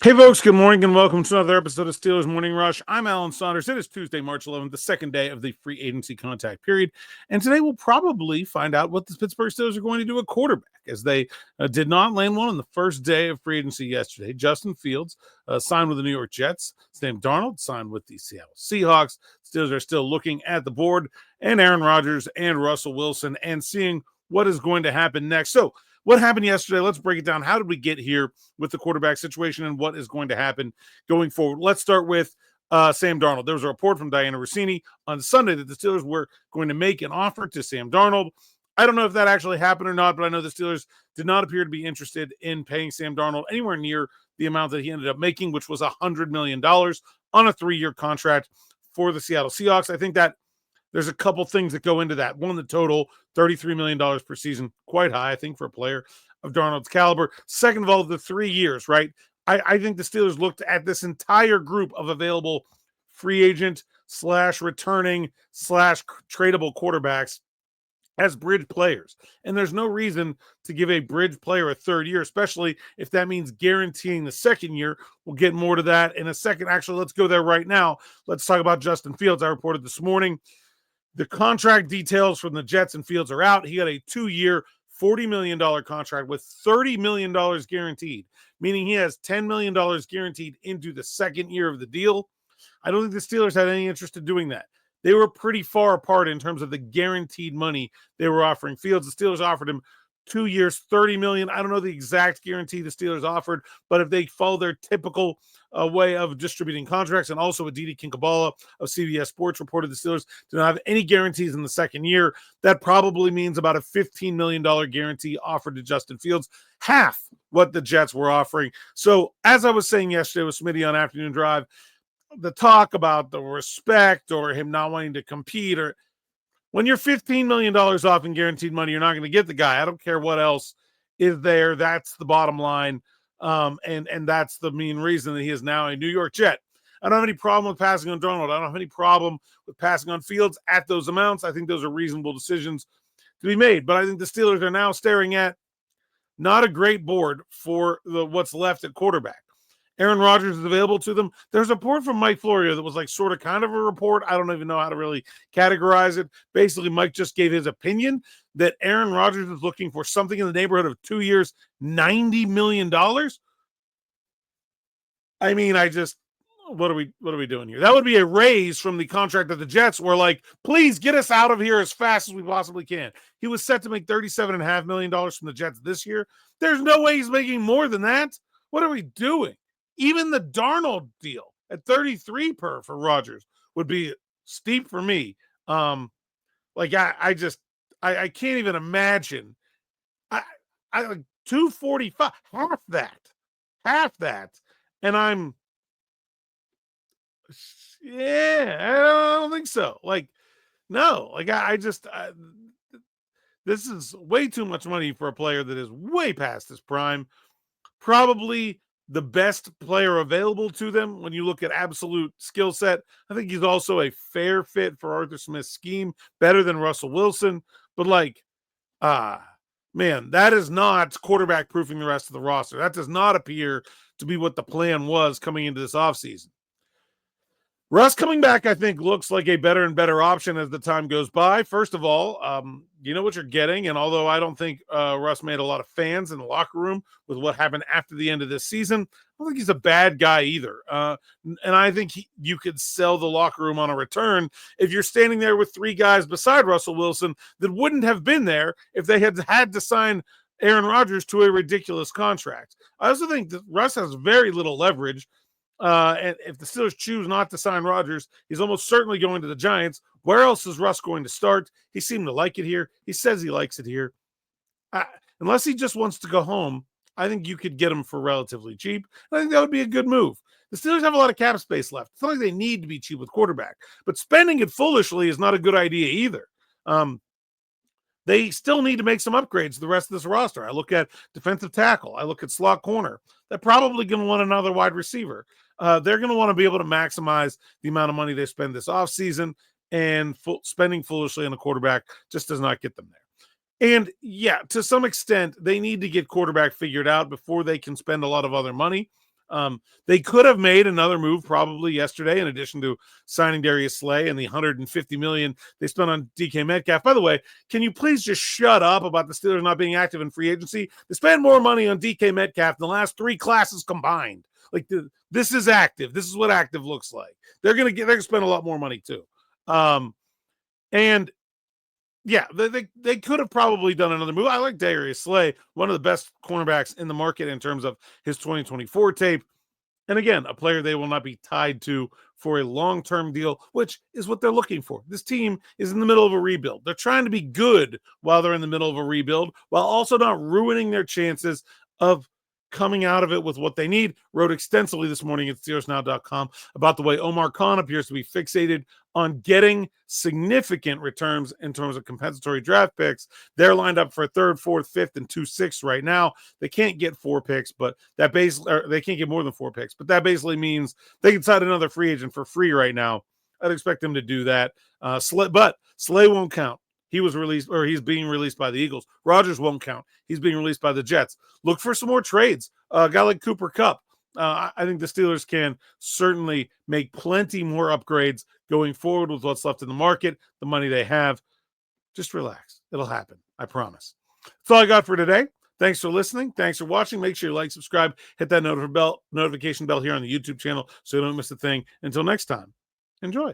Hey folks, good morning and welcome to another episode of Steelers Morning Rush. I'm Alan Saunders. It is Tuesday, March 11th, the second day of the free agency contact period. And today we'll probably find out what the Pittsburgh Steelers are going to do at quarterback, as they did not land one on the first day of free agency yesterday. Justin Fields signed with the New York Jets. Sam Darnold signed with the Seattle Seahawks. Steelers are still looking at the board, and Aaron Rodgers and Russell Wilson, and seeing what is going to happen next. So what happened yesterday? Let's break it down. How did we get here with the quarterback situation and what is going to happen going forward? Let's start with Sam Darnold. There was a report from Diana Rossini on Sunday that the Steelers were going to make an offer to Sam Darnold. I don't know if that actually happened or not, but I know the Steelers did not appear to be interested in paying Sam Darnold anywhere near the amount that he ended up making, which was $100 million on a 3-year contract for the Seattle Seahawks. I think that there's a couple things that go into that. One, the total, $33 million per season, quite high, I think, for a player of Darnold's caliber. Second of all, the 3 years, right? I think the Steelers looked at this entire group of available free agent / returning / tradable quarterbacks as bridge players. And there's no reason to give a bridge player a third year, especially if that means guaranteeing the second year. We'll get more to that in a second. Actually, let's go there right now. Let's talk about Justin Fields. I reported this morning the contract details from the Jets and Fields are out. He got a 2-year, $40 million contract with $30 million guaranteed, meaning he has $10 million guaranteed into the second year of the deal. I don't think the Steelers had any interest in doing that. They were pretty far apart in terms of the guaranteed money they were offering Fields. The Steelers offered him 2 years, $30 million. I don't know the exact guarantee the Steelers offered, but if they follow their typical way of distributing contracts, and also Aditi Kinkhabala of CBS Sports reported the Steelers do not have any guarantees in the second year. That probably means about a $15 million guarantee offered to Justin Fields, half what the Jets were offering. So as I was saying yesterday with Smitty on Afternoon Drive, the talk about the respect or him not wanting to compete, or when you're $15 million off in guaranteed money, you're not going to get the guy. I don't care what else is there. That's the bottom line. And that's the main reason that he is now a New York Jet. I don't have any problem with passing on Darnold. I don't have any problem with passing on Fields at those amounts. I think those are reasonable decisions to be made. But I think the Steelers are now staring at not a great board for what's left at quarterback. Aaron Rodgers is available to them. There's a report from Mike Florio that was like sort of kind of a report. I don't even know how to really categorize it. Basically, Mike just gave his opinion that Aaron Rodgers is looking for something in the neighborhood of 2 years, $90 million. I mean, what are we doing here? That would be a raise from the contract of the Jets where, like, please get us out of here as fast as we possibly can. He was set to make $37.5 million from the Jets this year. There's no way he's making more than that. What are we doing? Even the Darnold deal at 33 per for Rodgers would be steep for me. I can't even imagine. I 245, half that. And I don't think so. This is way too much money for a player that is way past his prime. Probably the best player available to them when you look at absolute skill set. I think he's also a fair fit for Arthur Smith's scheme, better than Russell Wilson. But man, that is not quarterback proofing the rest of the roster. That does not appear to be what the plan was coming into this offseason. Russ coming back, I think, looks like a better and better option as the time goes by. First of all, you know what you're getting. And although I don't think Russ made a lot of fans in the locker room with what happened after the end of this season, I don't think he's a bad guy either. And I think you could sell the locker room on a return if you're standing there with 3 guys beside Russell Wilson that wouldn't have been there if they had to sign Aaron Rodgers to a ridiculous contract. I also think that Russ has very little leverage. And if the Steelers choose not to sign Rodgers, he's almost certainly going to the Giants. Where else is Russ going to start? He seemed to like it here. He says he likes it here. Unless he just wants to go home, I think you could get him for relatively cheap. I think that would be a good move. The Steelers have a lot of cap space left. It's not like they need to be cheap with quarterback, but spending it foolishly is not a good idea either. They still need to make some upgrades to the rest of this roster. I look at defensive tackle. I look at slot corner. They're probably going to want another wide receiver. They're going to want to be able to maximize the amount of money they spend this offseason, and spending foolishly on a quarterback just does not get them there. And yeah, to some extent, they need to get quarterback figured out before they can spend a lot of other money. They could have made another move probably yesterday, in addition to signing Darius Slay and the $150 million they spent on DK Metcalf. By the way, can you please just shut up about the Steelers not being active in free agency? They spend more money on DK Metcalf than the last 3 classes combined. Like, this is active. This is what active looks like. They're gonna spend a lot more money too. And yeah, they could have probably done another move. I like Darius Slay, one of the best cornerbacks in the market in terms of his 2024 tape. And again, a player they will not be tied to for a long-term deal, which is what they're looking for. This team is in the middle of a rebuild. They're trying to be good while they're in the middle of a rebuild, while also not ruining their chances of coming out of it with what they need. Wrote extensively this morning at SteelersNow.com about the way Omar Khan appears to be fixated on getting significant returns in terms of compensatory draft picks. They're lined up for 3rd, 4th, 5th, and 2 6th right now. They can't get 4 picks, but that they can't get more than 4 picks. But that basically means they can sign another free agent for free right now. I'd expect them to do that. But Slay won't count. He was released, or he's being released by the Eagles. Rodgers won't count. He's being released by the Jets. Look for some more trades. A guy like Cooper Kupp. I think the Steelers can certainly make plenty more upgrades going forward with what's left in the market, the money they have. Just relax. It'll happen. I promise. That's all I got for today. Thanks for listening. Thanks for watching. Make sure you like, subscribe, hit that notification bell here on the YouTube channel so you don't miss a thing. Until next time, enjoy.